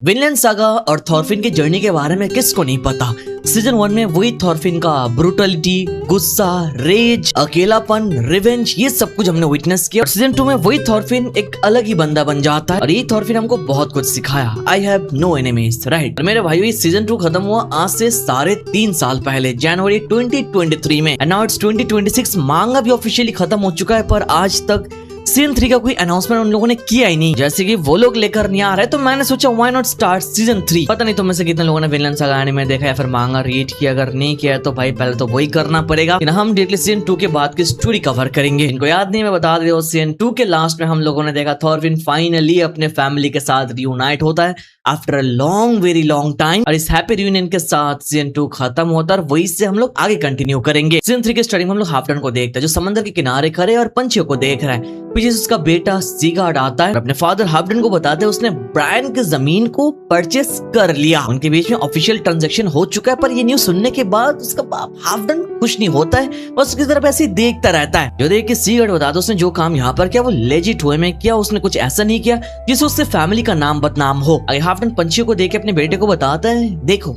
Vinland saga और Thorfinn की journey के बारे में किसको नहीं पता। सीजन 1 में वही थॉरफिन का ब्रूटलिटी, गुस्सा, रेज, अकेलापन, रिवेंज, ये सब कुछ हमने विटनेस किया। और सीजन 2 में वही थॉरफिन एक अलग ही बंदा बन जाता है और ये थॉरफिन हमको बहुत कुछ सिखाया। I have no enemies, right. मेरे भाइयों, ये सीजन 2 खत्म हुआ आज से 3.5 साल पहले, जनवरी 2023 में। And now it's 2026। मांगा भी ऑफिशियली खत्म हो चुका है, पर आज तक सीजन 3 का कोई अनाउंसमेंट उन लोगों ने किया ही नहीं। जैसे कि वो लोग लेकर नहीं आ रहे, तो मैंने सोचा व्हाई नॉट स्टार्ट सीजन 3। पता नहीं तुम में से कितने लोगों ने विनलैंड सागा एनीमे देखा या फिर मांगा रीड किया। अगर नहीं किया है तो भाई पहले तो वही करना पड़ेगा। हम डायरेक्टली सीजन 2 के बाद की स्टोरी कवर करेंगे। इनको याद नहीं, मैं बता दे रहा हूं। सीजन 2 के लास्ट में हम लोगों ने देखा थॉरफिन फाइनली अपने फैमिली के साथ रियूनाइट होता है after a long, very long time. और इस हैप्पी रियूनियन के साथ सीजन 2 खत्म होता है और वही से हम लोग आगे कंटिन्यू करेंगे। सीजन 3 के स्टार्टिंग में हम लोग हाफडन को देखते हैं, जो समंदर के किनारे खड़े और पंछियों को देख रहा है। पीछे उसका बेटा सीगार्ड आता है और अपने फादर हाफडन को बताते हैं उसने ब्रायन की जमीन को परचेस कर लिया। उनके बीच में ऑफिशियल ट्रांजैक्शन हो चुका है। पर ये न्यूज सुनने के बाद उसका बाप हाफडन खुश नहीं होता है, बस उसकी तरफ ऐसे ही देखता रहता है। जो देख के सीगार्ड बताता है उसने जो काम यहाँ पर किया वो लेजिट वे में किया। उसने कुछ ऐसा नहीं किया जिससे उससे फैमिली का नाम बदनाम हो। अगर हाफडन पंछियों को देख के अपने बेटे को बताता है, देखो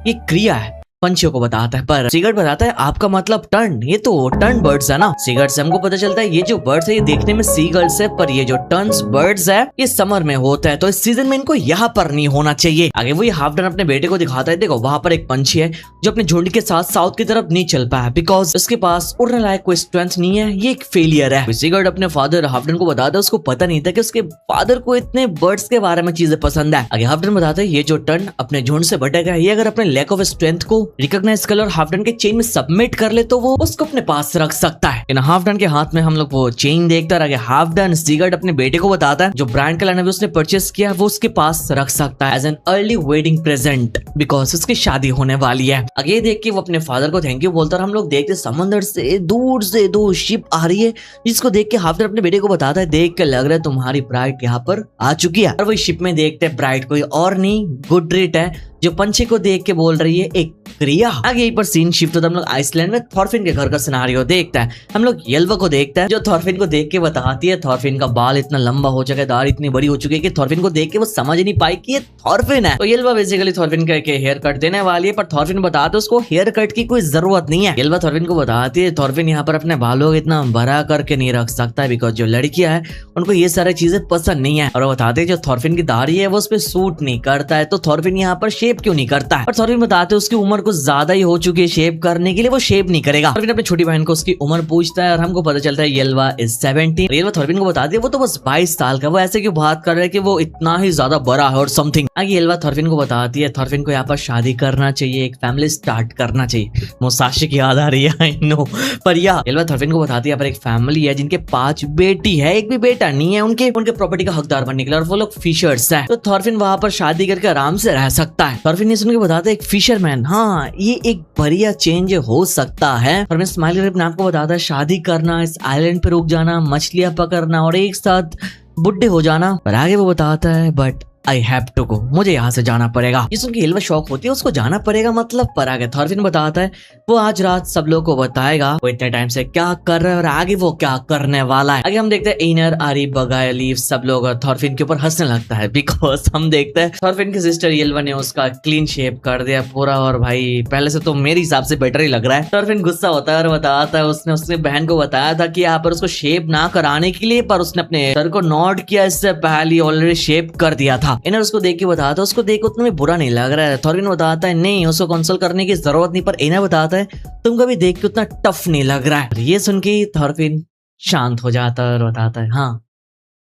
ये क्रिया है, पंछियों को बताता है। पर सीगर्ड बताता है आपका मतलब टर्न, ये तो टर्न बर्ड्स है ना। सीगर्ड से हमको पता चलता है ये जो बर्ड्स है ये देखने में सीगर्ड्स है, पर ये जो टर्न्स बर्ड्स है ये समर में होता है, तो इस सीजन में इनको यहाँ पर नहीं होना चाहिए। आगे वो हाफडन अपने बेटे को दिखाता है, देखो वहां पर एक पंछी है जो अपने झुंड के साथ साउथ की तरफ नहीं चल पाया बिकॉज उसके पास उड़ने लायक कोई स्ट्रेंथ नहीं है, ये एक फेलियर है। सीगर्ड अपने फादर हाफडन को बताता है उसको पता नहीं था कि उसके फादर को इतने बर्ड्स के बारे में चीजें पसंद है। आगे हाफडन बताता है ये जो टर्न अपने झुंड से भटका है, ये अगर अपने लैक ऑफ स्ट्रेंथ को रिकॉग्नाइज कर और हाफडन के चेन में सबमिट कर ले तो वो उसको अपने पास रख सकता है। इन हाफडन के हाथ में हम लोग वो चेन देखते हैं। आगे हाफडन सीगर्ड अपने बेटे को बताता है जो ब्रांड का लाइन उसने परचेस किया वो उसके पास रख सकता है as an early wedding present because उसकी शादी होने वाली है। आगे देख के वो अपने फादर को थैंक यू बोलता है। हम लोग देखते समंदर से दो शिप आ रही है, जिसको देख के हाफडन अपने बेटे को बताता है देख के लग रहा है तुम्हारी ब्राइड यहाँ पर आ चुकी है। और वही शिप में देखते हैं ब्राइड कोई और नहीं गुडरिट है, जो पंछी को देख के बोल रही है एक क्रिया। आगे यहीं पर सीन शिफ्ट होता है, हम लोग आइसलैंड में थॉरफिन के घर का सिनारियो देखता है। हम लोग येल्वा को देखता है जो थॉरफिन को देख के बताती है थॉरफिन का बाल इतना लंबा हो चुका है, दाढ़ी इतनी बड़ी हो चुकी है कि थॉरफिन को देख के वो समझ नहीं पाई कि ये थॉरफिन है। तो येल्वा बेसिकली थॉरफिन के हेयर कट देने वाली है, पर थॉरफिन बताते उसको हेयर कट की कोई जरूरत नहीं है। येल्वा थॉरफिन को बताती है थॉरफिन यहाँ पर अपने बालों को इतना बड़ा करके नहीं रख सकता है बिकॉज जो लड़कियां है उनको ये सारी चीजें पसंद नहीं है। और बताते हैं जो थॉरफिन की दाढ़ी है वो उस पर सूट नहीं करता है, तो थॉरफिन यहाँ पर शेप क्यों नहीं करता है। और थॉरफिन बताते उसकी उम्र कुछ ज्यादा ही हो चुकी है शेप करने के लिए, वो शेप नहीं करेगा। थॉरफिन अपनी छोटी बहन को उसकी उम्र पूछता है और हमको पता चलता है येल्वा इज 17। येल्वा थॉरफिन को बताती है वो तो बस 22 साल का, वो ऐसे क्यों बात कर रहा है कि वो इतना ही ज्यादा बड़ा है और समथिंग। आगे येल्वा थॉरफिन को बताती है थॉरफिन को यहाँ पर शादी करना चाहिए, एक फैमिली स्टार्ट करना चाहिए। मुसाशी की याद आ रही है, आई नो। पर येल्वा थॉरफिन को बताती है पर एक फैमिली है जिनके 5 बेटी है, एक भी बेटा नहीं है उनके प्रॉपर्टी का हकदार बनने के लिए, और वो लोग फिशर्स है, तो थॉरफिन वहां पर शादी करके आराम से रह सकता है। थॉरफिन ने सुन के बताता है एक फिशरमैन, हाँ ये एक बढ़िया चेंज हो सकता है। और मैं स्माइल करके अपने आपको बताता है शादी करना, इस आइलैंड पे रुक जाना, मछलियां पकड़ना और एक साथ बुढ़े हो जाना। पर आगे वो बताता है but I have to go, मुझे यहाँ से जाना पड़ेगा। ये सुन के येल्वा शौक होती है उसको जाना पड़ेगा मतलब। पर आगे थॉरफिन बताता है वो आज रात सब लोगों को बताएगा वो इतने टाइम से क्या कर रहा है और आगे वो क्या करने वाला है। आगे हम देखते हैं इनर, आरी, बगाय, लीव सब लोग थॉरफिन के ऊपर हंसने लगता है बिकॉज हम देखते हैं थॉरफिन की सिस्टर येल्वा ने उसका क्लीन शेप कर दिया पूरा, और भाई पहले से तो मेरे हिसाब से बेटर ही लग रहा है। थॉरफिन गुस्सा होता है और बताता है उसने बहन को बताया था कि यहाँ पर उसको शेप ना कराने के लिए, पर उसने अपने सर को नोट किया, इससे पहले ऑलरेडी शेप कर दिया था। इनर उसको देख के बताता है उसको देख उतना भी बुरा नहीं लग रहा है। थॉरफिन बताता है नहीं उसको कंसोल करने की जरूरत नहीं, पर इनर बताता है तुमको भी देख के उतना टफ नहीं लग रहा है। ये सुन के थॉरफिन शांत हो जाता है और बताता है हाँ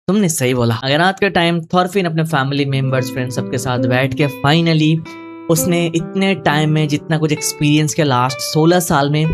तुमने सही बोला। अगर रात के टाइम थॉरफिन अपने फैमिली मेंबर्स फ्रेंड्स सबके साथ बैठ के फाइनली उसने इतने टाइम में जितना कुछ एक्सपीरियंस के लास्ट 16 साल में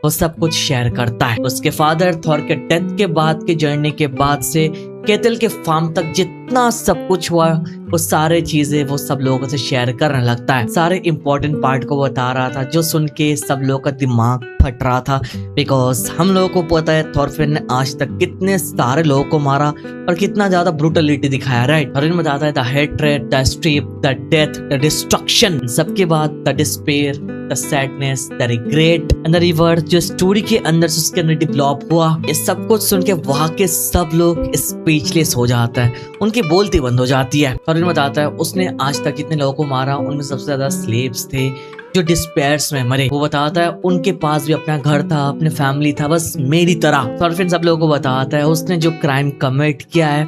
वो सब कुछ शेयर करता है। उसके फादर थॉर के डेथ के बाद के जर्नी के बाद से केटल के फार्म तक जितना सब कुछ हुआ वो सारे चीजें वो सब लोगों से शेयर करने लगता है। सारे इंपॉर्टेंट पार्ट को बता रहा था जो सुन के सब लोगों का दिमाग फट रहा था बिकॉज हम लोगों को पता है थॉरफिन ने आज तक कितने सारे लोगों को मारा और कितना ज्यादा ब्रूटलिटी दिखाया, राइट। थॉरफिन बताता है the hatred, the strife, the death, the destruction, सबके बाद the despair, the sadness, the regret and the reverse जो स्टोरी के अंदर से उसके अंदर डेवलप हुआ, ये सब कुछ सुन के वहां के सब लोग स्पीचलेस हो जाता है। उनके की बोलती बंद हो जाती है। थॉरफिन बताता है उसने आज तक जितने लोगों को मारा उनमें सबसे ज्यादा स्लेव्स थे जो डिस्पेयर्स में मरे। वो बताता है उनके पास भी अपना घर था, अपने फैमिली था, बस मेरी तरह। थॉरफिन सब लोगों को बताता है उसने जो क्राइम कमिट किया है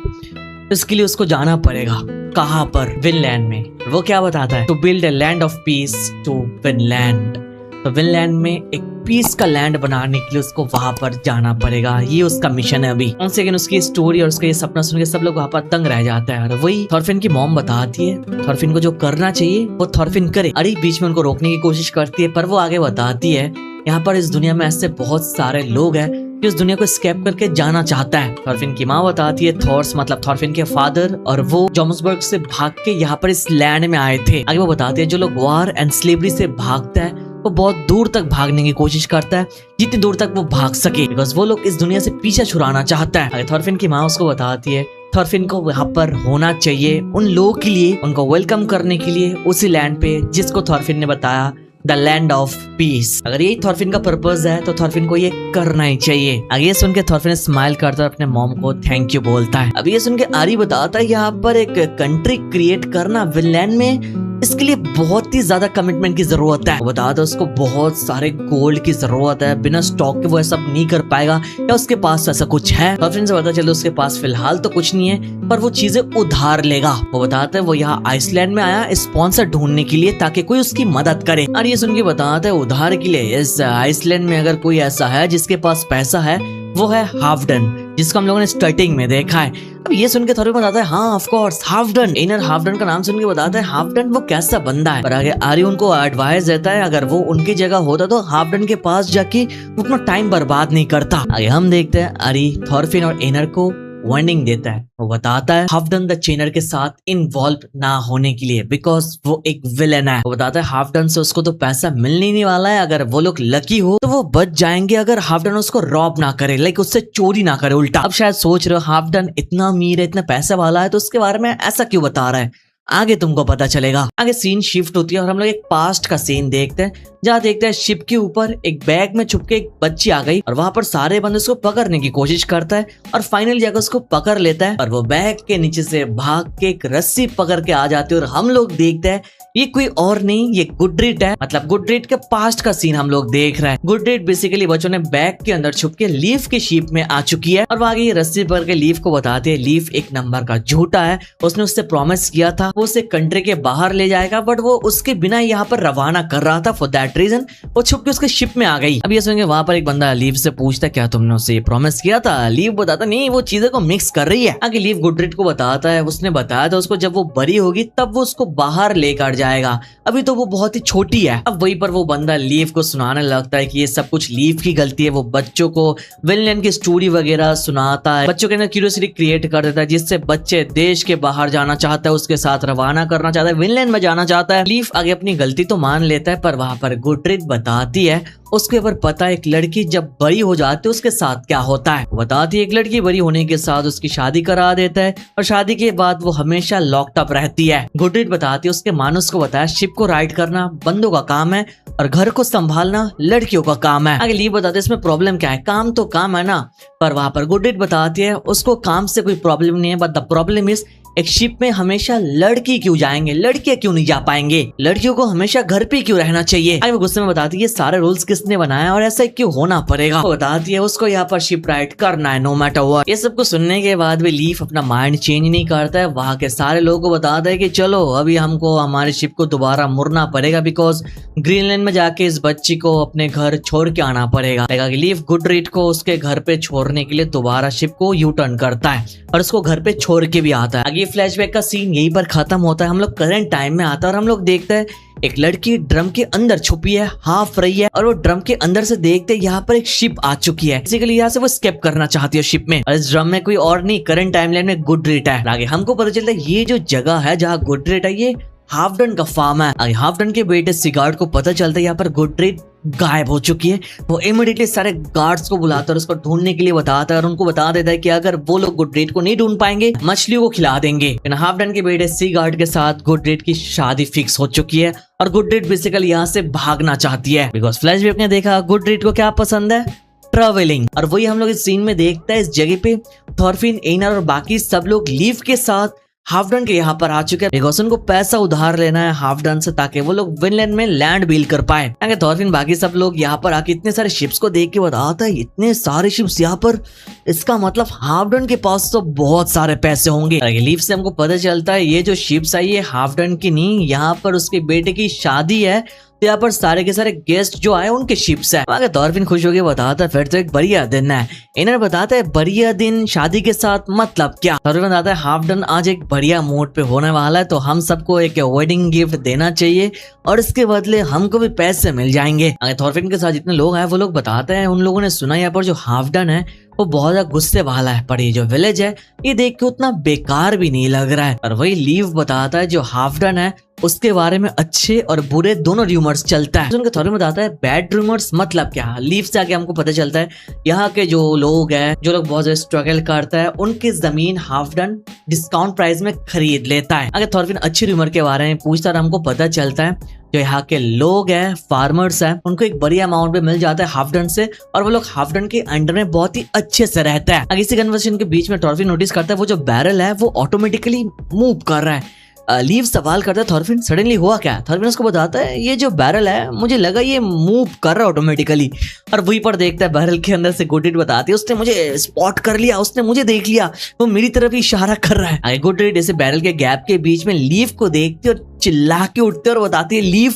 इसके लिए उसको जाना पड़ेगा। कहाँ पर? विनलैंड में। वो क्या बताता है? To build a land of peace to Vinland. तो विनलैंड में एक पीस का लैंड बनाने के लिए उसको वहां पर जाना पड़ेगा, ये उसका मिशन है अभी। उनसे लेकिन उसकी स्टोरी और उसका ये सपना सुन के सब लोग वहां पर तंग रह जाते हैं। और वही थॉरफिन की मॉम बताती है थॉरफिन को जो करना चाहिए वो थॉरफिन करे। अरे बीच में उनको रोकने की कोशिश करती है पर वो आगे बताती है यहाँ पर इस दुनिया में ऐसे बहुत सारे लोग हैं जो इस दुनिया को स्केप करके जाना चाहता है। थॉरफिन की माँ बताती है थॉर्स मतलब थॉरफिन के फादर और वो जोहान्सबर्ग से भाग के यहाँ पर इस लैंड में आए थे। आगे वो बताती है जो लोग वॉर एंड स्लेवरी से भागता है वो बहुत दूर तक भागने की कोशिश करता है, जितनी दूर तक वो भाग सके, बिकॉज वो लोग इस दुनिया से पीछा छुड़ाना चाहता है। थॉरफिन की माँ उसको बताती है थॉरफिन को वहाँ पर होना चाहिए उन लोगों के लिए, उनको वेलकम करने के लिए उसी लैंड पे जिसको थॉरफिन ने बताया द लैंड ऑफ पीस। अगर यही थॉरफिन का पर्पस है तो थॉरफिन को ये करना ही चाहिए। आगे ये सुन के थॉरफिन स्माइल करता है अपने मॉम को थैंक यू बोलता है। अब ये सुन के आरी बताता है यहाँ पर एक कंट्री क्रिएट करना विनलैंड में इसके लिए बहुत ही ज्यादा कमिटमेंट की जरूरत है। बताता है उसको बहुत सारे गोल्ड की जरूरत है, बिना स्टॉक के वो सब नहीं कर पाएगा या उसके पास ऐसा कुछ है। थॉरफिन से पता चलो उसके पास फिलहाल तो कुछ नहीं है पर वो चीजें उधार लेगा। वो बताता है वो यहाँ आइसलैंड में आया स्पॉन्सर ढूंढने के लिए ताकि कोई उसकी मदद करे। और ये सुन के बताता है उधार के लिए इस आइसलैंड में अगर कोई ऐसा है जिसके पास पैसा है वो है हाफडन, जिसको हम लोगों ने स्टार्टिंग में देखा है। अब ये सुन के थोड़ी बताता है हाँ ऑफ कोर्स हाफडन। एनर हाफडन का नाम सुन के बताता है हाफडन वो कैसा बंदा है। पर आगे आरी उनको एडवाइस देता है अगर वो उनकी जगह होता तो हाफडन के पास जाके उतना टाइम बर्बाद नहीं करता। आगे हम देखते हैं आरी थॉरफिन और एनर को वार्निंग देता है। वो बताता है हाफडन द चेनर के साथ इन्वॉल्व ना होने के लिए बिकॉज वो एक विलन है। वो बताता है हाफडन से उसको तो पैसा मिलने नहीं वाला है, अगर वो लोग लकी हो तो वो बच जाएंगे अगर हाफडन उसको रॉब ना करे, लाइक उससे चोरी ना करे उल्टा। अब शायद सोच रहे हो हाफडन इतना अमीर है इतना पैसा वाला है तो उसके बारे में ऐसा क्यों बता रहा है, आगे तुमको पता चलेगा। आगे सीन शिफ्ट होती है और हम लोग एक पास्ट का सीन देखते हैं जहाँ देखते हैं शिप के ऊपर एक बैग में छुप के एक बच्ची आ गई और वहां पर सारे बंदे उसको पकड़ने की कोशिश करता है और फाइनली जाकर उसको पकड़ लेता है और वो बैग के नीचे से भाग के एक रस्सी पकड़ के आ जाती है और हम लोग देखते हैं ये कोई और नहीं ये गुडरीड है। मतलब गुडरीड के पास्ट का सीन हम लोग देख रहे हैं। गुडरीड बेसिकली बच्चों ने बैग के अंदर छुप के लीफ के शेप में आ चुकी है और आगे ये रस्सी पकड़ के लीफ को बताते हैं लीफ एक नंबर का झूठा है, उसने उससे प्रॉमिस किया था वो उसे कंट्री के बाहर ले जाएगा बट वो उसके बिना यहाँ पर रवाना कर रहा था। फॉर दैट रीजन वो छुप के उसके शिप में आ गई। अब ये सुनेंगे वहां पर एक बंदा लीव से पूछता क्या तुमने उसे प्रॉमिस किया था? लीव बताता नहीं वो चीजें को मिक्स कर रही है। आगे लीव गुडरीड को बताता है उसने बताया था उसको जब वो बड़ी होगी तब वो उसको बाहर लेकर जाएगा, अभी तो वो बहुत ही छोटी है। अब वहीं पर वो बंदा लीव को सुनाने लगता है कि ये सब कुछ लीव की गलती है। वो बच्चों को विनलैंड की स्टोरी वगैरह सुनाता है, बच्चों के अंदर क्यूरियोसिटी क्रिएट कर देता है जिससे बच्चे देश के बाहर जाना चाहता है, उसके साथ रवाना करना चाहता है, विनलैंड में जाना चाहता है। लीव आगे अपनी गलती तो मान लेता है पर वहां पर गुडरीड बताती है उसके ऊपर पता है एक लड़की जब बड़ी हो जाती है उसके साथ क्या होता है। बताती है एक लड़की बड़ी होने के साथ उसकी शादी करा देता है और शादी के बाद वो हमेशा लॉक्ड अप रहती है। गुडरीड बताती है उसके मानुस को बताया शिप को राइड करना बंदों का काम है और घर को संभालना लड़कियों का काम है। आगे लीव बताते इसमें प्रॉब्लम क्या है, काम तो काम है ना। पर वहां पर गुडरीड बताती है उसको काम से कोई प्रॉब्लम नहीं है बट द प्रॉब्लम इज एक शिप में हमेशा लड़की क्यों जाएंगे, लड़कियां क्यों नहीं जा पाएंगे, लड़कियों को हमेशा घर पे क्यों रहना चाहिए। आगे वो गुस्से में बताती है ये सारे रूल्स किसने बनाया और ऐसा क्यों होना पड़ेगा। वो बताती है उसको यहाँ पर शिप राइड करना है नो मैटर व्हाट। ये सब कुछ सुनने के बाद भी लीफ अपना माइंड चेंज नहीं करता है, वहां के सारे लोगों को बताता है कि चलो अभी हमको हमारे शिप को दोबारा मुड़ना पड़ेगा बिकॉज ग्रीनलैंड में जाके इस बच्ची को अपने घर छोड़ के आना पड़ेगा। लीफ गुडरीड को उसके घर पे छोड़ने के लिए दोबारा शिप को यू टर्न करता है और उसको घर पे छोड़ के भी आता है। आगे फ्लैशबैक का सीन यहीं पर खत्म होता है, हम लोग करंट टाइम में आता है और हम लोग देखते हैं एक लड़की ड्रम के अंदर छुपी है, हाफ रही है और वो ड्रम के अंदर से देखते यहाँ पर एक शिप आ चुकी है। बेसिकली यहाँ से वो स्केप करना चाहती है शिप में और इस ड्रम में कोई और नहीं करंट टाइमलाइन में गुडरीड है। आगे हमको पता चलता है ये जो जगह है जहाँ गुडरीड है ये हाफडन का फार्म है। आगे हाफडन के बेटे सिगार्ड को पता चलता है यहाँ पर गुडरीड गायब हो चुकी है। वो इमीडिएटली सारे गार्ड्स को बुलाता है उसको ढूंढने के लिए बताता है और उनको बता देता है कि अगर वो लोग गुडरीड को नहीं ढूंढ पाएंगे मछलियों को खिला देंगे। हाफडन के बेटे सिगार्ड के साथ गुडरीड की शादी फिक्स हो चुकी है और गुडरीड बेसिकली यहाँ से भागना चाहती है बिकॉज फ्लैशबैक ने देखा गुडरीड को क्या पसंद है, ट्रेवलिंग। और वही हम लोग इस सीन में देखते हैं, इस जगह पे थॉरफिन, एनर और बाकी सब लोग लीव के साथ हाफ डन के यहाँ पर आ चुके हैं बिकॉज उनको पैसा उधार लेना है हाफ डन से ताकि वो लोग विनलैंड में लैंड बिल कर पाए। थॉरफिन बाकी सब लोग यहाँ पर आके इतने सारे शिप्स को देख के बताता है इतने सारे शिप्स यहाँ पर, इसका मतलब हाफ डन के पास तो बहुत सारे पैसे होंगे। लीव से हमको पता चलता है ये जो शिप्स आई है हाफ डन की नहीं, यहाँ पर उसके बेटे की शादी है तो यहाँ पर सारे के सारे गेस्ट जो आए उनके शिप्स है। अगर थॉरफिन खुश होकर बताता है फिर तो एक बढ़िया दिन है। इन्हें बताता है बढ़िया दिन शादी के साथ मतलब क्या। थॉरफिन बताता है हाफ डन आज एक बढ़िया मूड पे होने वाला है तो हम सबको एक वेडिंग गिफ्ट देना चाहिए और इसके बदले हमको भी पैसे मिल जाएंगे। अगर थॉरफिन के साथ जितने लोग आए वो लोग बताते हैं उन लोगों ने सुना यहाँ पर जो हाफ डन है वो बहुत ज्यादा गुस्से वाला है, पर ये जो विलेज है ये देख के उतना बेकार भी नहीं लग रहा है। और वही लीव बताता है जो हाफ डन है उसके बारे में अच्छे और बुरे दोनों रूमर्स चलता है। उनके थोड़े में बताता है बैड रूमर्स मतलब क्या। लीव से आगे हमको पता चलता है यहाँ के जो लोग हैं जो लोग बहुत ज्यादा स्ट्रगल करता है उनकी जमीन हाफ डन डिस्काउंट प्राइस में खरीद लेता है। अगर थॉरफिन अच्छे रूमर के बारे में पूछता है हमको पता चलता है जो यहाँ के लोग हैं फार्मर्स हैं उनको एक बढ़िया अमाउंट पे मिल जाता है हाफ डन से और वो लोग हाफ डन के अंडर में बहुत ही अच्छे से रहता है। अगर इसी कन्वर्सेशन के बीच में थॉरफिन नोटिस करता है वो जो बैरल है वो ऑटोमेटिकली मूव कर रहा है। लीव सवाल करता है थॉरफिन सडनली हुआ क्या। थॉरफिन उसको बताता है ये जो बैरल है मुझे लगा ये मूव कर रहा है ऑटोमेटिकली। और वहीं पर देखता है बैरल के अंदर से गुडरीड बताती है उसने मुझे स्पॉट कर लिया, उसने मुझे देख लिया, वो मेरी तरफ ही इशारा कर रहा है। गुडरीड ऐसे बैरल के गैप के बीच में लीव को देखती है और चिल्ला के उठते और बताती है लीव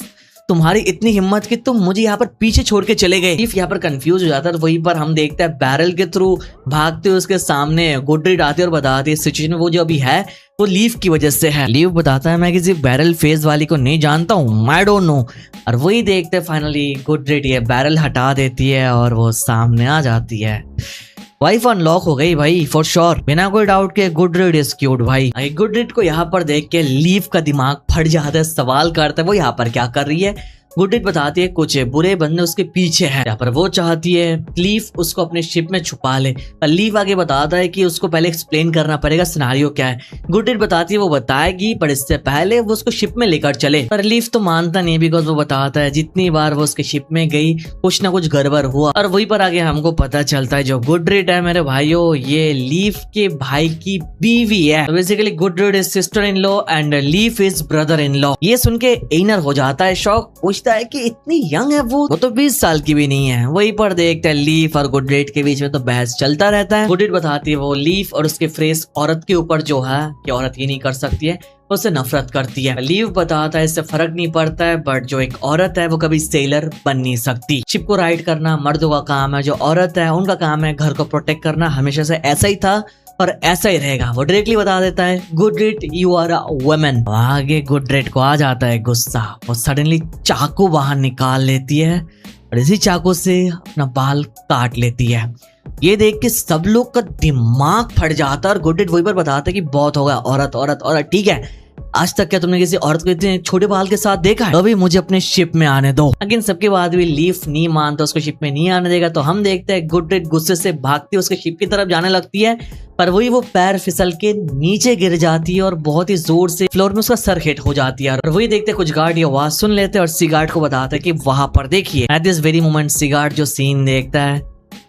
तुम्हारी इतनी हिम्मत कि तुम मुझे यहाँ पर पीछे छोड़ के चले गए। लीफ यहाँ पर कंफ्यूज हो जाता है। वहीं पर हम देखते हैं बैरल के थ्रू भागते हुए उसके सामने गुडरीड आती है और बताती है सिचुएशन में वो जो अभी है वो लीफ की वजह से है। लीफ बताता है मैं किसी बैरल फेस वाली को नहीं जानता हूँ, आई डोंट नो। और वही देखते हैं फाइनली गुडरीड ये बैरल हटा देती है और वो सामने आ जाती है। वाइफ अनलॉक हो गई भाई फॉर श्योर, बिना कोई डाउट के गुडरीड इज क्यूट भाई। गुडरीड को यहाँ पर देख के लीव का दिमाग फट जाता है, सवाल करता है वो यहाँ पर क्या कर रही है। गुडरीड बताती है कुछ बुरे बंदे उसके पीछे हैं, यहाँ पर वो चाहती है लीव उसको अपने शिप में छुपा ले। लीव आगे बताता है कि उसको पहले एक्सप्लेन करना पड़ेगा सिनेरियो क्या है। गुडरीड बताती है वो बताएगी पर इससे पहले वो उसको शिप में लेकर चले। पर लीव तो मानता नहीं बिकॉज वो बताता है जितनी बार वो उसके शिप में गई कुछ ना कुछ गड़बड़ हुआ। और वहीं पर आगे हमको पता चलता है जो गुडरीड है मेरे भाइयों ये लीव के भाई की बीवी है। तो basically Gudrid is sister in law and Leif is brother in law. ये सुन के एनर हो जाता है शॉक, पूछता है कि इतनी यंग है वो तो 20 साल की भी नहीं है। वहीं पर देखते हैं लीफ और गुडरीड के बीच में तो बहस चलता रहता है। गुडरीड बताती है वो लीफ और उसके फ्रेस औरत के ऊपर जो है कि औरत ये नहीं कर सकती है उससे नफरत करती है। लीव बताता है इससे फर्क नहीं पड़ता है बट जो एक औरत है वो कभी सेलर बन नहीं सकती। शिप को राइड करना मर्दों का काम है, जो औरत है उनका काम है घर को प्रोटेक्ट करना। हमेशा से ऐसा ही था और ऐसा ही रहेगा। वो डायरेक्टली बता देता है गुडरीड यू आर अ वुमन। आगे गुडरीड को आ जाता है गुस्सा, वो सडनली चाकू बाहर निकाल लेती है और इसी चाकू से अपना बाल काट लेती है। ये देख के सब लोग का दिमाग फट जाता है और गुडरीड वही पर बताता है कि बहुत होगा, औरत औरत औरत ठीक है, आज तक क्या तुमने किसी औरत को इतने छोटे बाल के साथ देखा है? अभी मुझे अपने शिप में आने दो। लेकिन सबके बाद भी लीफ नहीं मानता, उसको शिप में नहीं आने देगा। तो हम देखते हैं गुडरीड गुस्से से भागती उसके शिप की तरफ जाने लगती है पर वही वो पैर फिसल के नीचे गिर जाती है और बहुत ही जोर से फ्लोर में उसका सर हिट हो जाती है। और वही देखते कुछ गार्ड ये आवाज सुन लेते हैं और सीगार्ड को बताते हैं कि वहां पर देखिए। एट दिस वेरी मोमेंट सीगार्ड जो सीन देखता है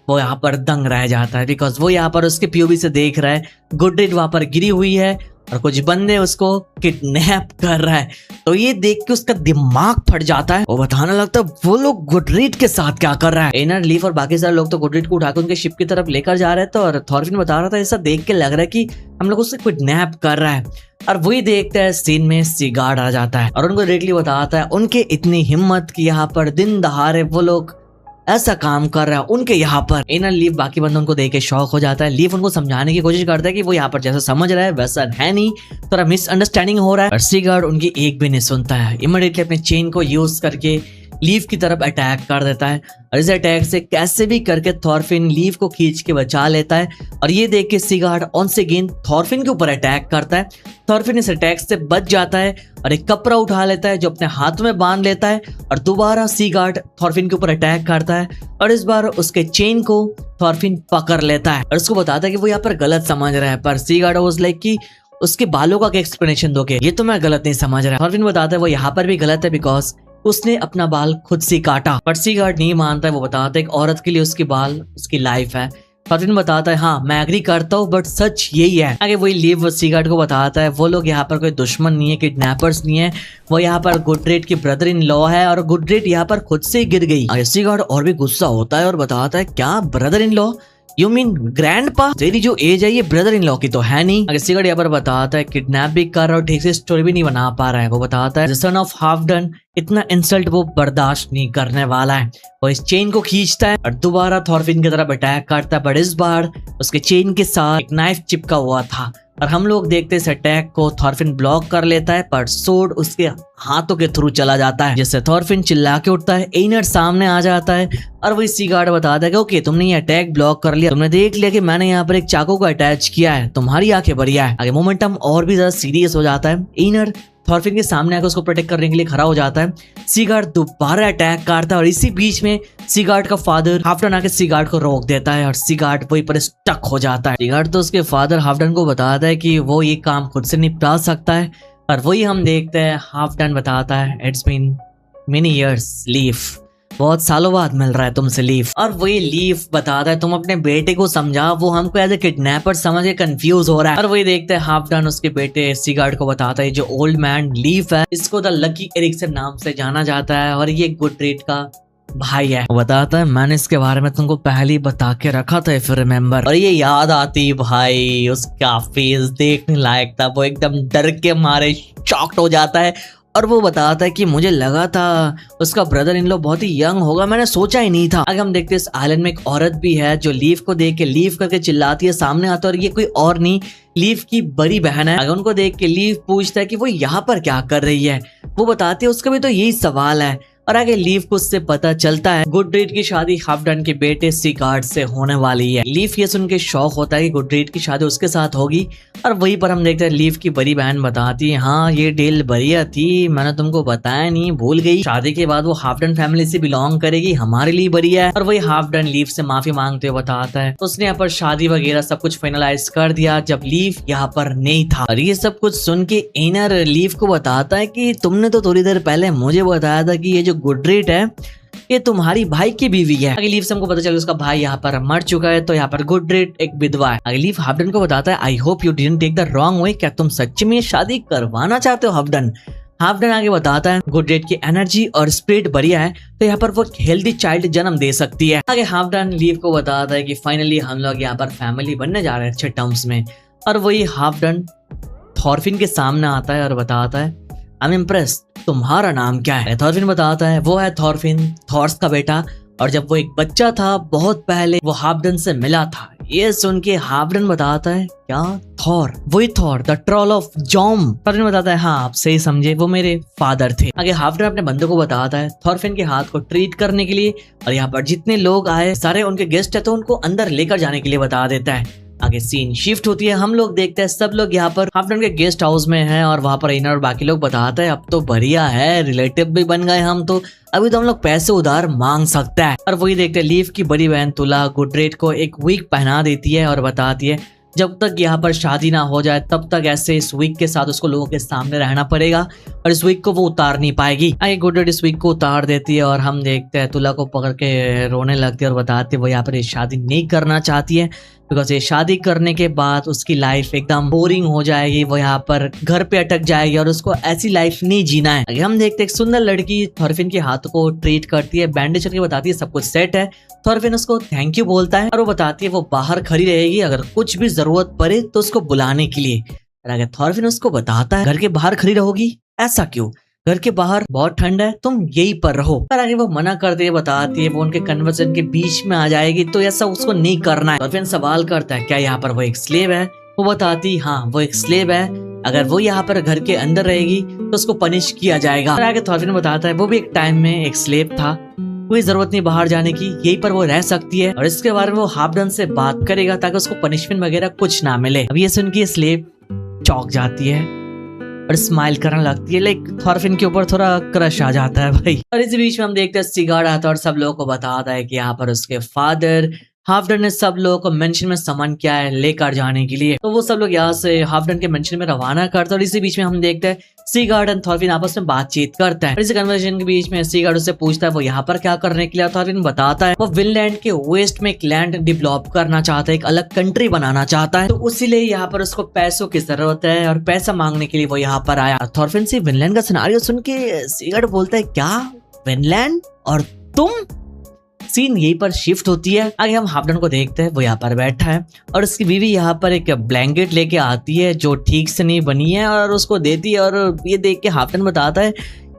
वो यहाँ पर दंग रह जाता है बिकॉज वो यहाँ पर उसके पीओवी से देख रहा है गुडरीड वहां पर गिरी हुई है और कुछ बंदे उसको किडनैप कर रहा है। तो ये देख के उसका दिमाग फट जाता है, वो बताने लगता है वो लोग गुडरीड के साथ क्या कर रहा है। एनर लीफ और बाकी सारे लोग तो गुडरीड को उठाकर उनके शिप की तरफ लेकर जा रहे थे और थॉरफिन बता रहा था ऐसा देख के लग रहा है कि हम लोग उससे किडनैप कर रहा है। और वही देखते हैं सीन में सीगार्ड आ जाता है और उनको डायरेक्टली बताता है उनके इतनी हिम्मत कि यहाँ पर दिन दहाड़े वो लोग ऐसा काम कर रहा है उनके यहाँ पर। एनर लीव बाकी बंदों उनको देख के शौक हो जाता है। लीव उनको समझाने की कोशिश करता है कि वो यहाँ पर जैसा समझ रहा है वैसा है नहीं, थोड़ा मिसअंडरस्टैंडिंग हो रहा है। सीगार्ड उनकी एक भी नहीं सुनता है, इमीडिएटली अपने चेन को यूज करके लीव की तरफ अटैक कर देता है और इस अटैक से कैसे भी करके थॉरफिन लीव को खींच के बचा लेता है। और ये देख के सीगार्ड ऑन्स अगेन थॉरफिन के ऊपर अटैक करता है। थॉरफिन इस अटैक से बच जाता है और एक कपड़ा उठा लेता है जो अपने हाथ में बांध लेता है और दोबारा सीगार्ड थॉरफिन के ऊपर अटैक करता है और इस बार उसके चेन को थॉरफिन पकड़ लेता है और उसको बताता है कि वो यहाँ पर गलत समझ रहा है। पर सीगार्ड वाज लाइक कि उसके बालों का क्या एक्सप्लेनेशन दोगे, ये तो मैं गलत नहीं समझ रहा। थॉरफिन बताता है वो यहाँ पर भी गलत है बिकॉज उसने अपना बाल खुद से काटा। पर सीगार्ड नहीं मानता है, वो बताता है एक औरत के लिए उसकी बाल उसकी लाइफ है। थॉरफिन बताता है हाँ मैं एग्री करता हूँ बट सच यही है। आगे वही लीव सीगार्ड को बताता है वो लोग यहाँ पर कोई दुश्मन नहीं है, किडनैपर्स नहीं है, वो यहाँ पर गुडरेट की ब्रदर इन लॉ है और गुडरेट यहाँ पर खुद से गिर गई। आगे सीगार्ड और भी गुस्सा होता है और बताता है क्या brother in law, you mean grandpa? तेरी जो एज है ये ब्रदर इन लॉ की तो है नहीं। अगर सीगार्ड यहाँ पर बताता है किडनैप भी कर रहा और ठीक से स्टोरी भी नहीं बना पा रहा है। वो बताता है सन ऑफ हाफ डन इतना इंसल्ट वो बर्दाश्त नहीं करने वाला है। वो इस चेन को खींचता है और दोबारा थॉरफिन की तरफ अटैक करता है, बट इस बार उसके चेन के साथ एक नाइफ चिपका हुआ था और हम लोग देखते इस अटैक को थॉरफिन ब्लॉक कर लेता है, पर सोड उसके हाथों के थ्रू चला जाता है, जिससे थॉरफिन चिल्ला के उठता है। एनर सामने आ जाता है और वही सीगार्ड बताता है कि ओके तुमने ये अटैक ब्लॉक कर लिया, तुमने देख लिया कि मैंने यहाँ पर एक चाकू को अटैच किया है, तुम्हारी आंखें बढ़िया है। आगे मोमेंटम और भी ज्यादा सीरियस हो जाता है। एनर थॉरफिन के सामने आकर उसको प्रोटेक्ट करने के लिए खड़ा हो जाता है। सीगार्ड दोबारा अटैक करता है और इसी बीच में सीगार्ड का फादर हाफडन आके सीगार्ड को रोक देता है और सीगार्ड वहीं पर स्टक हो जाता है। सीगार्ड तो उसके फादर हाफडन को बताता है कि वो ये काम खुद से निपटा सकता है और वही हम देखते हैं हाफडन बताता है it's been many years Leif, बहुत सालों बाद मिल रहा है तुमसे लीव। और वही लीव बताता है तुम अपने बेटे को समझा, वो हमको एज ए किडनैपर समझ के कंफ्यूज हो रहा है। और वही देखते हैं हाफ डन उसके बेटे सीगार्ड को बताता है जो ओल्ड मैन लीव है इसको द लकी एरिक्सन नाम से जाना जाता है और ये गुडरेट का भाई है। वो बताता है मैंने इसके बारे में तुमको पहले ही बता के रखा था इफ रिमेम्बर। और ये याद आती भाई उसका फेस देखने लायक था, वो एकदम डर के मारे शॉक्ड हो जाता है और वो बताता है कि मुझे लगा था उसका ब्रदर इन लॉ बहुत ही यंग होगा, मैंने सोचा ही नहीं था। आगे हम देखते हैं इस आइलैंड में एक औरत भी है जो लीव को देख के लीव करके चिल्लाती है, सामने आता है और ये कोई और नहीं लीव की बड़ी बहन है। अगर उनको देख के लीव पूछता है कि वो यहाँ पर क्या कर रही है, वो बताती है उसका भी तो यही सवाल है। और आगे लीव को उससे पता चलता है गुडरेट की शादी हाफडन के बेटे सीगार्ड से होने वाली है। लीव ये सुन के शौक होता है कि गुडरेट की शादी उसके साथ होगी और वहीं पर हम देखते हैं लीव की बड़ी बहन बताती है हाँ ये डील बढ़िया थी, मैंने तुमको बताया नहीं, भूल गई, शादी के बाद वो हाफडन फैमिली से बिलोंग करेगी, हमारे लिए बढ़िया है। और वही हाफडन लीव से माफी मांगते हुए बताता है उसने यहाँ पर शादी वगैरह सब कुछ फाइनलाइज कर दिया जब लीव यहाँ पर नहीं था। और ये सब कुछ सुन के एनर लीव को बताता है कि तुमने तो थोड़ी देर पहले मुझे बताया था कि ये जो गुडरेट है ये तुम्हारी भाई की बीवी है। अगली लीव से हमको पता चला उसका भाई यहाँ पर मर चुका है, तो यहाँ पर गुडरेट एक विधवा है। अगली लीव हाफडन को बताता है I hope you didn't take the wrong way, क्या तुम सच्ची में शादी करवाना चाहते हो हाफडन? हाफडन आगे बताता है गुडरेट की एनर्जी और स्पिरिट बढ़िया है तो यहाँ पर वो हेल्दी चाइल्ड जन्म दे सकती है। आगे हाफडन लीव को बताता है कि फाइनली हम लोग यहाँ पर फैमिली बनने जा रहे हैं अच्छे टर्म्स में। और वही हाफडन थॉरफिन के सामने आता है और बताता है आई एम इम्प्रेस्ड, तुम्हारा नाम क्या है? थॉरफिन बताता है वो है थॉरफिन, थॉर्स का बेटा, और जब वो एक बच्चा था बहुत पहले वो हाफडन से मिला था। ये सुन के हाफडन बताता है क्या थॉर? वही Thor the troll of germ. Thorfinn बताता है हाँ आप सही समझे, वो मेरे फादर थे। आगे हाफडन अपने बंदों को बताता है थॉरफिन के हाथ को ट्रीट करने के लिए और यहाँ पर जितने लोग आए सारे उनके गेस्ट है तो उनको अंदर लेकर जाने के लिए बता देता है। आगे सीन शिफ्ट होती है, हम लोग देखते हैं सब लोग यहाँ पर हाफडन के गेस्ट हाउस में हैं और वहाँ पर इनर और बाकी लोग बताते हैं अब तो बढ़िया है, रिलेटिव भी बन गए हम तो, अभी तो हम लोग पैसे उधार मांग सकते हैं। और वही देखते हैं लीव की बड़ी बहन तुला गुडरेट को एक वीक पहना देती है और बताती है जब तक यहाँ पर शादी ना हो जाए तब तक ऐसे इस वीक के साथ उसको लोगों के सामने रहना पड़ेगा और इस वीक को वो उतार नहीं पाएगी। आगे गुडरेट इस वीक को उतार देती है और हम देखते हैं तुला को पकड़ के रोने लगती है और बताती है वो यहाँ पर शादी नहीं करना चाहती है बिकॉज ये शादी करने के बाद उसकी लाइफ एकदम बोरिंग हो जाएगी, वो यहाँ पर घर पे अटक जाएगी और उसको ऐसी लाइफ नहीं जीना है। हम देखते हैं एक सुंदर लड़की थॉरफिन के हाथ को ट्रीट करती है, बैंडेज करके बताती है सब कुछ सेट है। थॉरफिन उसको थैंक यू बोलता है और वो बताती है वो बाहर खड़ी रहेगी अगर कुछ भी जरूरत पड़े तो उसको बुलाने के लिए। अगर थॉरफिन उसको बताता है घर के बाहर खड़ी रहोगी, ऐसा क्यों, घर के बाहर बहुत ठंड है तुम यहीं पर रहो। पर आगे वो मना करती है, बताती है वो उनके कन्वर्सेशन के बीच में आ जाएगी तो ऐसा उसको नहीं करना है। थॉरफिन सवाल करता है क्या यहाँ पर वो एक स्लेव है? वो बताती हाँ वो एक स्लेव है, अगर वो यहाँ पर घर के अंदर रहेगी तो उसको पनिश किया जाएगा। और आगे थॉरफिन बताता है वो भी एक टाइम में एक स्लेव था, कोई जरूरत नहीं बाहर जाने की, यहीं पर वो रह सकती है और इसके बारे में वो हाफडन से बात करेगा ताकि उसको पनिशमेंट वगैरह कुछ ना मिले। अब ये सुन के स्लेव चौंक जाती है और स्माइल करने लगती है, लाइक थॉरफिन के ऊपर थोड़ा क्रश आ जाता है भाई। और इसी बीच में हम देखते हैं सीगार्ड आता है और सब लोगों को बताता है कि यहाँ पर उसके फादर हाफडन ने सब लोगों को मेंशन में समन किया है लेकर जाने के लिए। तो वो सब लोग यहाँ से हाफडन के मेंशन में रवाना करते हैं और इसी बीच में हम देखते हैं सीगार्ड एंड थॉरफिन आपस में बातचीत करते हैं। इसी कन्वर्सेशन के बीच में सीगार्ड उससे पूछता है वो यहाँ पर क्या करने के लिए। थॉरफिन बताता है वो विनलैंड के वेस्ट में एक लैंड डेवलप करना चाहता है, एक अलग कंट्री बनाना चाहता है, तो इसीलिए यहाँ पर उसको पैसों की जरूरत है और पैसा मांगने के लिए वो यहाँ पर आया। थॉरफिन से विनलैंड का सिनेरियो सुन के सीगार्ड बोलता है क्या विनलैंड और तुम। सीन यहीं पर शिफ्ट होती है। आगे हम हाफडन को देखते हैं वो यहाँ पर बैठा है और उसकी बीवी यहाँ पर एक ब्लैंकेट लेके आती है जो ठीक से नहीं बनी है और उसको देती है। और ये देख के हाफडन बताता है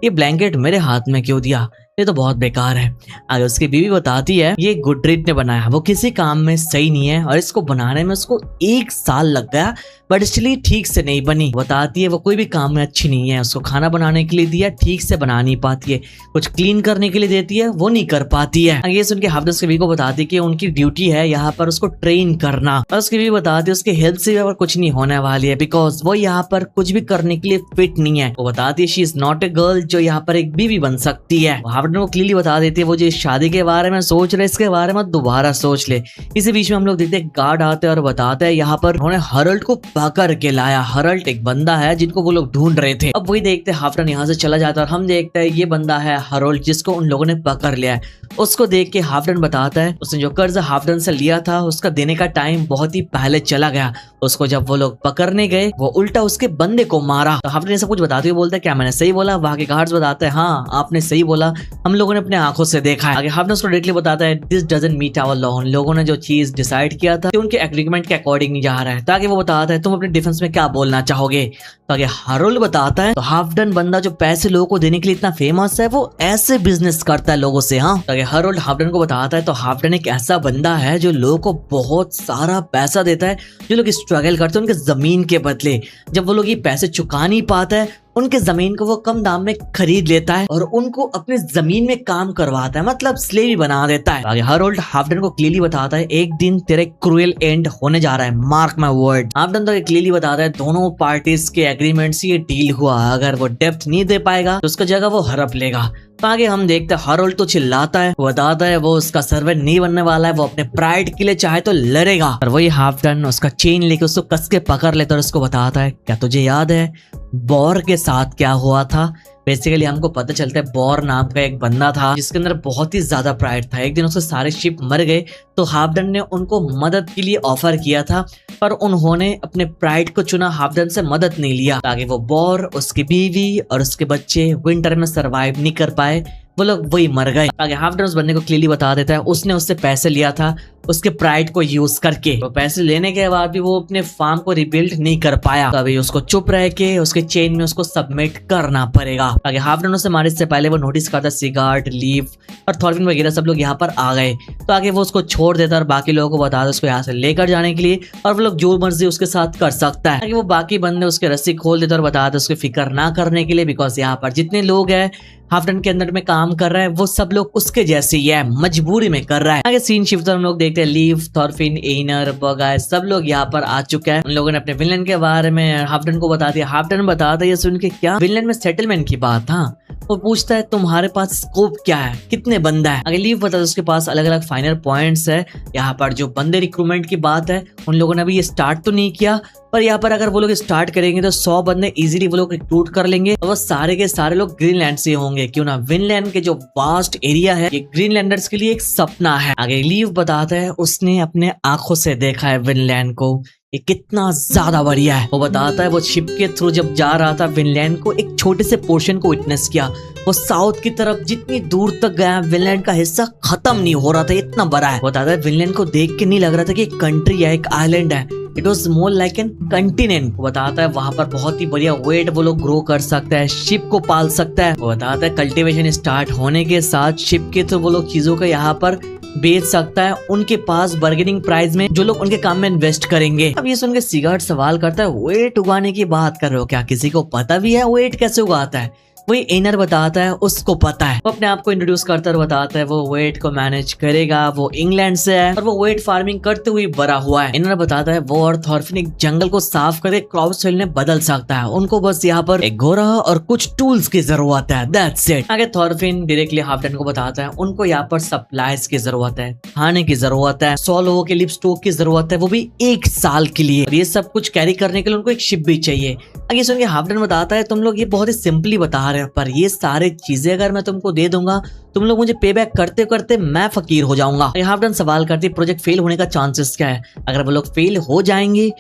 ये ब्लैंकेट मेरे हाथ में क्यों दिया, ये तो बहुत बेकार है। आगे उसकी बीवी बताती है ये गुडरीड ने बनाया, वो किसी काम में सही नहीं है और इसको बनाने में उसको 1 साल लग गया बट इसलिए ठीक से नहीं बनी। बताती है वो कोई भी काम में अच्छी नहीं है, उसको खाना बनाने के लिए दिया ठीक से बना नहीं पाती है, कुछ क्लीन करने के लिए देती है वो नहीं कर पाती है। ये सुन के हाफडन उसकी बीवी को बताती है कि उनकी ड्यूटी है यहाँ पर उसको ट्रेन करना और उसकी बीवी बताती है उसके हेल्थ से भी कुछ नहीं होने वाली है बिकॉज वो यहाँ पर कुछ भी करने के लिए फिट नहीं है। वो बताती है she is not a girl जो यहाँ पर एक बीवी बन सकती है। हाफडन को क्लियरली बता देती है वो जो शादी के बारे में सोच रहे इसके बारे में दोबारा सोच ले। इसी बीच में हम लोग देखते हैं गार्ड आते हैं और बताते हैं यहाँ पर उन्होंने हरल्ड को पकड़ के लाया। हरल्ड एक बंदा है जिनको वो लोग ढूंढ रहे थे। अब वही देखते हैं हाफडन यहाँ से चला जाता है और हम देखते हैं ये बंदा है हरल्ड जिसको उन लोगों ने पकड़ लिया है। उसको देख के हाफडन बताता है उसने जो कर्ज हाफडन से लिया था उसका देने का टाइम बहुत ही पहले चला गया। उसको जब वो लोग पकड़ने गए वो उल्टा उसके बंदे को मारा। तो हाफडन सब कुछ बताते हुए बोलता है क्या मैंने सही बोला। वहां के गार्ड्स बताते हैं हाँ आपने सही बोला, हम लोगों ने अपने आंखों से देखा है। आगे हाफडन उसको डायरेक्टली बताता है this doesn't meet our law, उन लोगों ने जो चीज डिसाइड किया था उनके एग्रीमेंट के अकॉर्डिंग नहीं जा रहा है। ताकि वो बताता है तुम अपने डिफेंस में क्या बोलना चाहोगे। तो आगे हरोल्ड बताता है तो हाफडन बंदा जो पैसे लोगों को देने के लिए इतना फेमस है वो ऐसे बिजनेस करता है लोगों से। हाँ, तो आगे हरोल्ड हाफडन को बताता है तो हाफडन एक ऐसा बंदा है जो लोगों को बहुत सारा पैसा देता है, जो लोग स्ट्रगल करते हैं उनके जमीन के बदले। जब वो लोग ये पैसे चुका नहीं पाते हैं उनके जमीन को वो कम दाम में खरीद लेता है और उनको अपने जमीन में काम करवाता है, मतलब स्लेवी बना देता है। आगे हरोल्ड हाफडन को क्लियरली बताता है एक दिन तेरे क्रूएल एंड होने जा रहा है, मार्क माय वर्ड। हाफडन तो क्लियरली बताता है दोनों पार्टीज के एग्रीमेंट से ये डील हुआ, अगर वो डेप्थ नहीं दे पाएगा तो उसका जगह वो हड़प लेगा। तो आगे हम देखते हैं हरोल्ड तो चिल्लाता है, वो बताता है वो उसका सर्वेंट नहीं बनने वाला है, वो अपने प्राइड के लिए चाहे तो लड़ेगा। और वही हाफडन उसका चेन लेके उसको कस के पकड़ लेता है और उसको बताता है क्या तुझे याद है बॉर के साथ क्या हुआ था। बेसिकली हमको पता चलता है बॉर नाम का एक बंदा था जिसके अंदर बहुत ही ज्यादा प्राइड था। एक दिन उसके सारे शिप मर गए तो हाफडन ने उनको मदद के लिए ऑफर किया था पर उन्होंने अपने प्राइड को चुना, हाफडन से मदद नहीं लिया। ताकि वो बॉर, उसकी बीवी और उसके बच्चे विंटर में सरवाइव नहीं कर पाए, वो लोग वही मर गए। आगे हाफडन उस बंदे को क्लियरली बता देता है उसने उससे पैसे लिया था उसके प्राइड को यूज करके। वो पैसे लेने के बाद भी वो अपने फार्म को रिबिल्ड नहीं कर पाया, तभी उसको चुप रह के उसके चेन में उसको सबमिट करना पड़ेगा। आगे हाफडन उसे मारने से पहले वो नोटिस करता सिगार्ड, लीव और थॉरफिन वगैरह सब लोग यहाँ पर आ गए। तो आगे वो उसको छोड़ देता और बाकी लोगों को बताता उसको यहाँ से लेकर जाने के लिए और वो लोग जो मर्जी उसके साथ कर सकता है। आगे वो बाकी बंदे उसके रस्सी खोल देता और बताता उसकी फिक्र ना करने के लिए बिकॉज यहाँ पर जितने लोग हैं हाफडन के अंदर में काम कर रहा है वो सब लोग उसके जैसे ही है, मजबूरी में कर रहा है। आगे सीन शिफ्ट हम लोग देखते हैं लीव, थॉरफिन, एनर, बगाय सब लोग यहाँ पर आ चुके हैं। उन लोगों ने अपने विलन के बारे में हाफडन को बता दिया। हाफडन बताता है ये सुन के क्या विलन में सेटलमेंट की बात। हाँ, वो पूछता है तुम्हारे पास स्कोप क्या है, कितने बंदा है। अगर लीव बताता है उसके पास अलग अलग फाइनल पॉइंट्स है। यहाँ पर जो बंदे रिक्रूटमेंट की बात है उन लोगों ने अभी ये स्टार्ट तो नहीं किया पर यहाँ पर अगर वो लोग स्टार्ट करेंगे तो 100 बंदे इजीली वो लोग रिक्रूट कर लेंगे और वो सारे के सारे लोग ग्रीनलैंड से होंगे। क्यों ना, विनलैंड के जो वास्ट एरिया है ये ग्रीनलैंडर्स के लिए एक सपना है। आगे लीव बताता है उसने अपने आंखों से देखा है विनलैंड को, ये कितना ज्यादा बढ़िया है। वो बताता है वो शिप के थ्रू जब जा रहा था विनलैंड को एक छोटे से पोर्शन को विटनेस किया। वो साउथ की तरफ जितनी दूर तक गया विनलैंड का हिस्सा खत्म नहीं हो रहा था, इतना बड़ा है। बताता है विनलैंड को देख के नहीं लग रहा था कि एक कंट्री है, एक आइलैंड है, it was more like an continent. वो बताता है वहां पर बहुत ही बढ़िया वेट वो लोग ग्रो कर सकता है, शिप को पाल सकता है। वो बताता है कल्टीवेशन स्टार्ट होने के साथ शिप के थ्रू वो लोग चीजों को यहाँ पर बेच सकता है उनके पास बार्गेनिंग प्राइस में जो लोग उनके काम में इन्वेस्ट करेंगे। अब ये सुन के सिगार्ड सवाल करता है वेट उगाने की बात कर रहे हो क्या, किसी को पता भी है वेट कैसे उगाता है। वही एनर बताता है उसको पता है, वो अपने आप को इंट्रोड्यूस करता है और बताता है वो वेट को मैनेज करेगा, वो इंग्लैंड से है और वो वेट फार्मिंग करते हुए बड़ा हुआ है। एनर बताता है वो और थॉरफिन एक जंगल को साफ करके क्रॉप सोइल में बदल सकता है, उनको बस यहाँ पर एक घोड़ा और कुछ टूल्स की जरूरत है, दैट्स इट। आगे थॉरफिन डायरेक्टली हाफडन को बताता है उनको यहाँ पर सप्लाईज की जरूरत है, खाने की जरूरत है, 100 लोगों के लिए स्टॉक की जरूरत है, वो भी 1 साल के लिए। और ये सब कुछ कैरी करने के लिए उनको एक शिप भी चाहिए। आगे सुन के हाफडन बताता है तुम लोग ये बहुत ही सिंपली बता रहे हो, पर ये सारे चीजें अगर मैं तुमको दे दूंगा तुम लोग मुझे पे बैक करते करते मैं फकीर हो जाऊंगा। हाफडन सवाल करती है प्रोजेक्ट फेल होने का चांसेस क्या है, अगर वो लोग फेल हो जाएंगे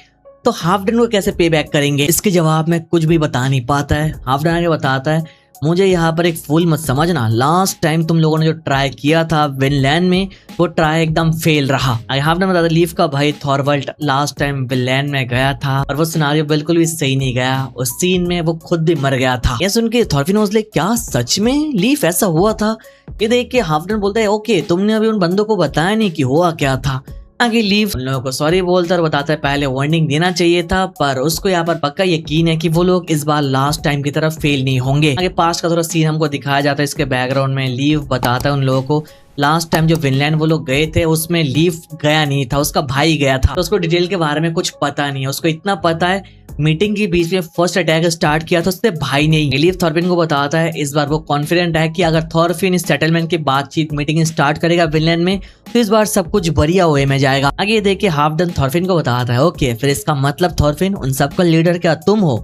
तो हाफडन को कैसे पे बैक करेंगे। इसके जवाब में कुछ भी बता नहीं पाता है। हाफडन आगे बताता है मुझे यहाँ पर एक फूल मत समझना, लास्ट टाइम तुम लोगों ने जो ट्राई किया था विनलैंड में वो ट्राई एकदम फेल रहा। हाफडन बताता लीफ का भाई थॉरवल्ट लास्ट टाइम विनलैंड में गया था और वो सिनारियो बिल्कुल भी सही नहीं गया, उस सीन में वो खुद भी मर गया था। ये सुन के थॉरफिन ओज़ले क्या सच में लीफ ऐसा हुआ था? ये देख के हाफडन बोलता है ओके तुमने अभी उन बंदों को बताया नहीं कि हुआ क्या था। आगे लीफ उन लोगों को सॉरी बोलता और बताता है पहले वार्निंग देना चाहिए था, पर उसको यहाँ पर पक्का यकीन है कि वो लोग इस बार लास्ट टाइम की तरफ फेल नहीं होंगे। आगे पास्ट का थोड़ा सीन हमको दिखाया जाता है, इसके बैकग्राउंड में लीफ बताता है उन लोगों को लास्ट टाइम जो विनलैंड वो लोग गए थे उसमें लीफ गया नहीं था, उसका भाई गया था, तो उसको डिटेल के बारे में कुछ पता नहीं है। उसको इतना पता है मीटिंग के बीच में फर्स्ट अटैक स्टार्ट किया था उससे भाई नहीं। लीफ थॉरफिन को बताता है इस बार वो कॉन्फिडेंट है कि अगर थॉरफिन इस सेटलमेंट की बातचीत मीटिंग स्टार्ट करेगा विनलैंड में तो इस बार सब कुछ बढ़िया वे में जाएगा। आगे देख के हाफडन थॉरफिन को बताता है ओके फिर इसका मतलब थॉरफिन उन सबका लीडर क्या तुम हो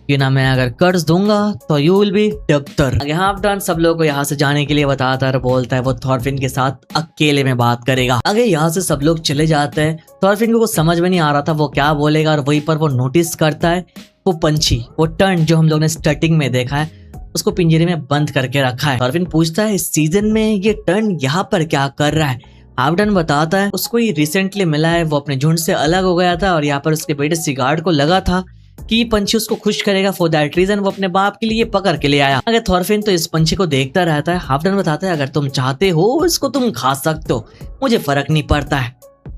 कि ना मैं अगर कर्ज दूंगा तो यू विल बी डॉक्टर। आगे हाफडन सब लोगों को यहाँ से जाने के लिए बताता है, बोलता है वो थॉरफिन के साथ अकेले में बात करेगा। आगे यहाँ से सब लोग चले जाते हैं। थॉरफिन को कुछ समझ में नहीं आ रहा था वो क्या बोलेगा और वहीं पर वो नोटिस करता है वो पंछी वो टर्न जो हम लोग ने स्टार्टिंग में देखा है उसको पिंजरे में बंद करके रखा है। थॉरफिन पूछता है इस सीजन में ये टर्न यहाँ पर क्या कर रहा है। हाफडन बताता है उसको ये रिसेंटली मिला है, वो अपने झुंड से अलग हो गया था और यहाँ पर उसके बेटे सिगार्ड को लगा था कि पंछी उसको खुश करेगा, फॉर दैट रीजन वो अपने बाप के लिए पकड़ के ले आया। अगर थॉरफिन तो इस पंछी को देखता रहता है। हाफडन बताता है अगर तुम चाहते हो इसको तुम खा सकते हो, मुझे फर्क नहीं पड़ता है।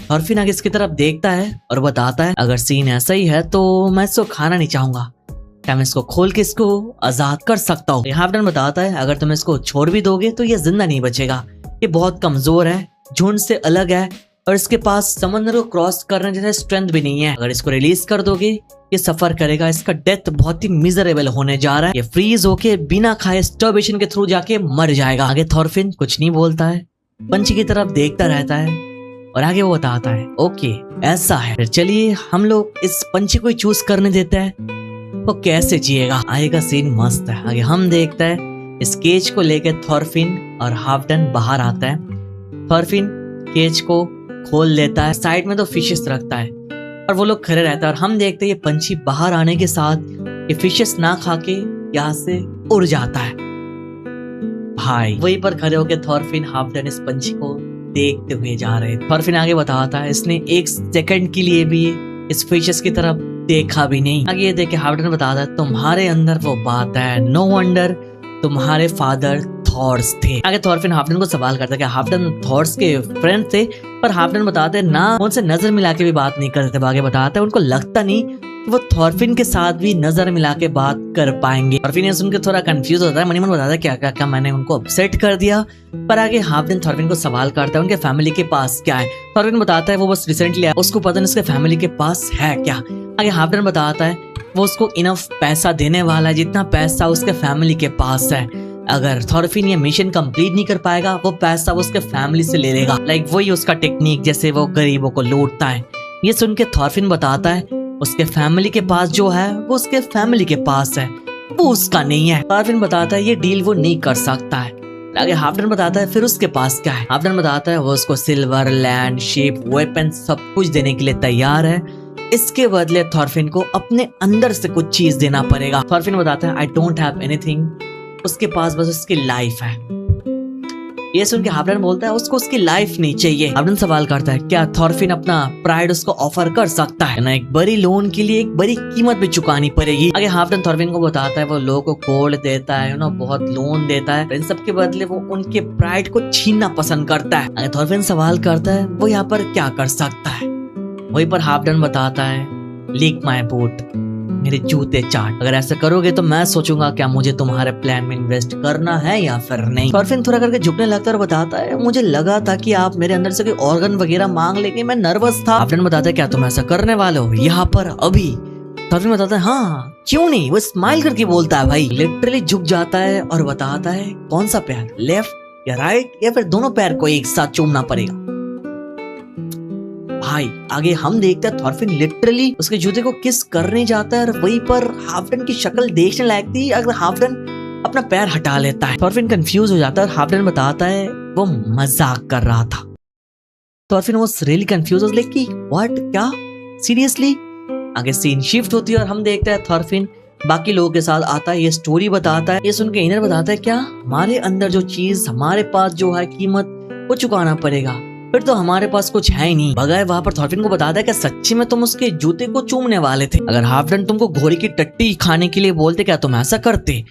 थॉरफिन आगे इसकी तरफ देखता है और बताता है अगर सीन ऐसा ही है तो मैं इसको खाना नहीं चाहूंगा, क्या मैं इसको खोल के इसको आजाद कर सकता हूँ। हाफडन बताता है अगर तुम इसको छोड़ भी दोगे तो ये जिंदा नहीं बचेगा, ये बहुत कमजोर है, झुंड से अलग है और इसके पास समंदर को क्रॉस करने जैसा स्ट्रेंथ भी नहीं है। अगर इसको रिलीज कर दोगे ये सफर करेगा, इसका डेथ बहुत ही मिजरेबल होने जा रहा है, ये फ्रीज होके बिना खाए स्टार्वेशन के थ्रू जाके मर जाएगा। आगे थॉरफिन कुछ नहीं बोलता है, पंछी की तरफ देखता रहता है और आगे वो बताता है ओके ऐसा है, फिर चलिए हम लोग इस पंछी को ही चूज करने देते हैं, वो कैसे जिएगा। आगे का सीन मस्त है। आगे हम देखते हैं इस केज को लेके थॉरफिन और हाफडन बाहर आता है। थॉरफिन केज को खोल लेता है, साइड में तो फिशेस रखता है और वो लोग खड़े रहता है और हम देखते हैं ये पंछी बाहर आने के साथ ये फिशेस ना खा के यहाँ से उड़ जाता है। भाई वहीं पर खड़े होकर थॉरफिन हाफडन इस पंछी को देखते हुए जा रहे हैं। थॉरफिन आगे बताता है इसने 1 सेकंड के लिए भी इस फिशेस की तरफ देखा भी नहीं। आगे ये देख के हाफडन बताता है तुम्हारे अंदर वो बात है, नो वंडर तुम्हारे फादर थॉर्स थे। आगे थॉरफिन हाफडन को सवाल करता है कि हाफडन थॉर्स के फ्रेंड थे, पर हाफडन बताते हैं ना उनसे नजर मिला के भी बात नहीं करते थे। आगे बताते हैं उनको लगता नहीं कि वो थॉरफिन के साथ भी नजर मिला के बात कर पाएंगे। थॉरफिन ये सुनकर थोड़ा कंफ्यूज होता है, मनी मन बताता है क्या क्या क्या मैंने उनको अपसेट कर दिया। पर आगे हाफडन थॉरफिन को सवाल करता है उनके फैमिली के पास क्या है। थॉरफिन बताता है वो बस रिसेंटली आया, उसको पता नहीं उसके फैमिली के पास है क्या। आगे हाफडन बताता है वो उसको इनफ पैसा देने वाला है जितना पैसा उसके फैमिली के पास है। अगर थॉरफिन ये मिशन कंप्लीट नहीं कर पाएगा वो पैसा वो उसके फैमिली से ले लेगा, लाइक वही उसका टेक्निक जैसे वो गरीबों को लूटता है। ये सुन के थॉरफिन बताता है उसके फैमिली के पास जो है वो उसके फैमिली के पास है, वो उसका नहीं है। थॉरफिन बताता है ये डील वो नहीं कर सकता है। आगे हाफडन बताता है फिर उसके पास क्या है। हाफडन बताता है वो उसको सिल्वर, लैंड, शिप, वेपन सब कुछ देने के लिए तैयार है, इसके बदले थॉरफिन को अपने अंदर से कुछ चीज देना पड़ेगा। थॉरफिन बताता है आई डोंट हैव एनीथिंग, उसके पास बस उसकी लाइफ है। ये सुन के हाफडन बोलता है उसको उसकी लाइफ नहीं चाहिए। हाफडन सवाल करता है क्या थॉरफिन अपना प्राइड उसको ऑफर कर सकता है ना, एक बड़ी लोन के लिए एक बड़ी कीमत भी चुकानी पड़ेगी। आगे हाफडन थॉरफिन को बताता है वो लोगों को गोल्ड देता है ना, बहुत लोन देता है, इन सब के बदले वो उनके प्राइड को छीनना पसंद करता है। आगे थॉरफिन सवाल करता है वो यहाँ पर क्या कर सकता है। वहीं पर हाफडन बताता है लीक माय बूट, मेरे जूते चाट। अगर ऐसा करोगे तो मैं सोचूंगा क्या मुझे तुम्हारे प्लान में इन्वेस्ट करना है या फिर नहीं। थॉरफिन थोड़ा करके झुकने लगता है और बताता है मुझे लगा था कि आप मेरे अंदर से कोई ऑर्गन वगैरह मांग लेंगे, मैं नर्वस था। हाफडन बताता है क्या तुम ऐसा करने वाले हो यहाँ पर अभी? थॉरफिन बताता है हाँ क्यों नहीं। वो स्माइल करके बोलता है भाई, लिटरली झुक जाता है और बताता है कौन सा पैर, लेफ्ट या राइट या फिर दोनों पैर को एक साथ चूमना पड़ेगा। भाई आगे हम देखते हैं थॉरफिन लिटरली उसके जूते को किस करने जाता है और वहीं पर हाफडन की शक्ल देखने लायक थी। अगर हाफडन अपना पैर हटा लेता है, थॉरफिन कंफ्यूज हो जाता है और हाफडन बताता है वो मजाक कर रहा था। Thorfinn was really confuse, like कि व्हाट, क्या सीरियसली? आगे सीन शिफ्ट होती है और हम देखते हैं थॉरफिन बाकी लोगों के साथ आता है, ये स्टोरी बताता है, ये सुन के इनर बताता है क्या हमारे अंदर जो चीज हमारे पास जो है कीमत वो चुकाना पड़ेगा, फिर तो हमारे पास कुछ है ही नहीं। बगैर वहां पर थॉरफिन को बताता है कि सच्ची में तुम उसके जूते को चूमने वाले थे। अगर हाफडन तुमको घोड़ी की टट्टी खाने के लिए बोलते क्या तुम ऐसा करते?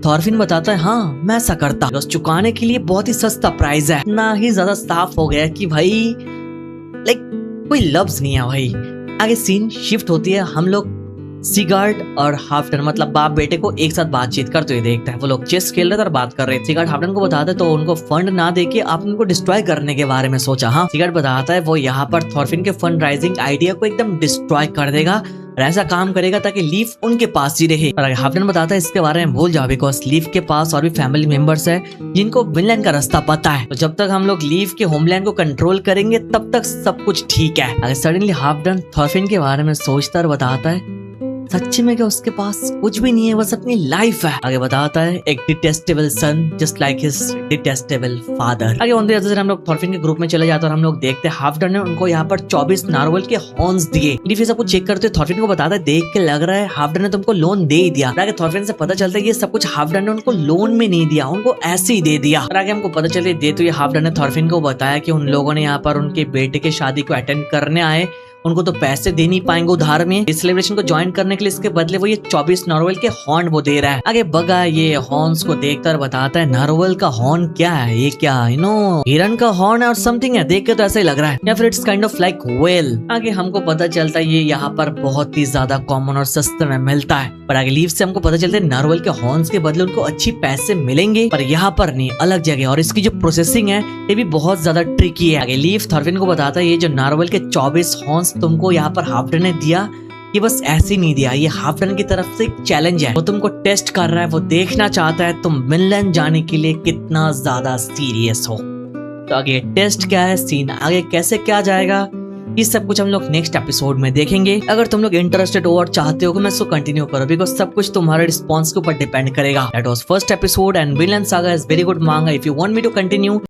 थॉरफिन बताता है हाँ मैं ऐसा करता। बस चुकाने के लिए बहुत ही सस्ता प्राइस है। ना ही ज्यादा साफ हो गया कि भाई लाइक कोई लफ्ज नहीं है भाई। आगे सीन शिफ्ट होती है, हम लोग सिगार्ड और हाफडन मतलब बाप बेटे को एक साथ बातचीत करते हुए देखता है। वो लोग चेस खेल रहे थे और बात कर रहे थे। सिगार्ड हाफडन को बताता है तो उनको फंड ना देके आप उनको डिस्ट्रॉय करने के बारे में सोचा। हाँ सिगार्ड बताता है वो यहाँ पर थॉरफिन के फंड राइजिंग आइडिया को एकदम डिस्ट्रॉय कर देगा और ऐसा काम करेगा ताकि लीफ उनके पास ही रहे। और हाफडन बताता है इसके बारे में भूल जाओ बिकॉज लीफ के पास और भी फैमिली मेंबर्स है जिनको विनलैंड का रास्ता पता है। तो जब तक हम लोग लीफ के होमलैंड को कंट्रोल करेंगे तब तक सब कुछ ठीक है। अगर सडनली हाफडन थॉरफिन के बारे में सोचता और बताता है सच्ची में क्या उसके पास कुछ भी नहीं है, बस अपनी लाइफ है। आगे बताता है एक detestable son just like his detestable father. आगे ऑन द अदर साइड हम लोग थॉरफिन के ग्रुप में चले जाते हैं और हम लोग देखते हैं हाफडन ने उनको यहाँ पर 24 नार्वल के हॉर्न्स दिए। लीफ सब कुछ चेक करते हैं, थॉरफिन को बताता है देख के लग रहा है हाफडन ने तुमको लोन दे ही दिया। आगे थॉरफिन से पता चलता है ये सब कुछ हाफडन ने उनको लोन में नहीं दिया, उनको ऐसे ही दे दिया। और आगे हमको पता चलता है दे तो ये हाफडन ने थॉरफिन को बताया कि उन लोगों ने यहाँ पर उनके बेटे के शादी को अटेंड करने आए, उनको तो पैसे दे नहीं पाएंगे उधार में। इस सेलिब्रेशन को ज्वाइन करने के लिए इसके बदले वो ये 24 नार्वल के हॉर्न वो दे रहा है। आगे बगा ये हॉर्न्स को देखकर बताता है नार्वल का हॉर्न क्या है, ये क्या हिरन का हॉर्न है और समथिंग है, देख के तो ऐसा ही लग रहा है, या फिर it's kind of like whale. आगे हमको पता चलता है ये यहाँ पर बहुत ही ज्यादा कॉमन और सस्ते में मिलता है। पर आगे लीफ से हमको पता चलता है नार्वल के हॉर्न्स के बदले उनको अच्छी पैसे मिलेंगे, पर यहाँ पर नहीं अलग जगह, और इसकी जो प्रोसेसिंग है ये भी बहुत ज्यादा ट्रिकी है। आगे लीफ थॉरफिन को बताता है ये जो नार्वल के 24 हॉर्न्स तुमको यहाँ पर हाफडन ने दिया ये बस ऐसे नहीं दिया, ये हाफडन की तरफ से एक चैलेंज है। वो तुमको टेस्ट कर रहा है, वो देखना चाहता है तुम विनलैंड जाने के लिए कितना ज्यादा सीरियस हो। तो आगे टेस्ट क्या है, सीन आगे कैसे क्या जाएगा, ये सब कुछ हम लोग नेक्स्ट एपिसोड में देखेंगे। अगर तुम लोग इंटरेस्टेड हो और चाहते हो कि मैं इसको कंटिन्यू करूं बिकॉज सब कुछ तुम्हारे रिस्पॉन्स के ऊपर डिपेंड करेगा। That was first episode and Vinland saga is very good manga. If you want me to continue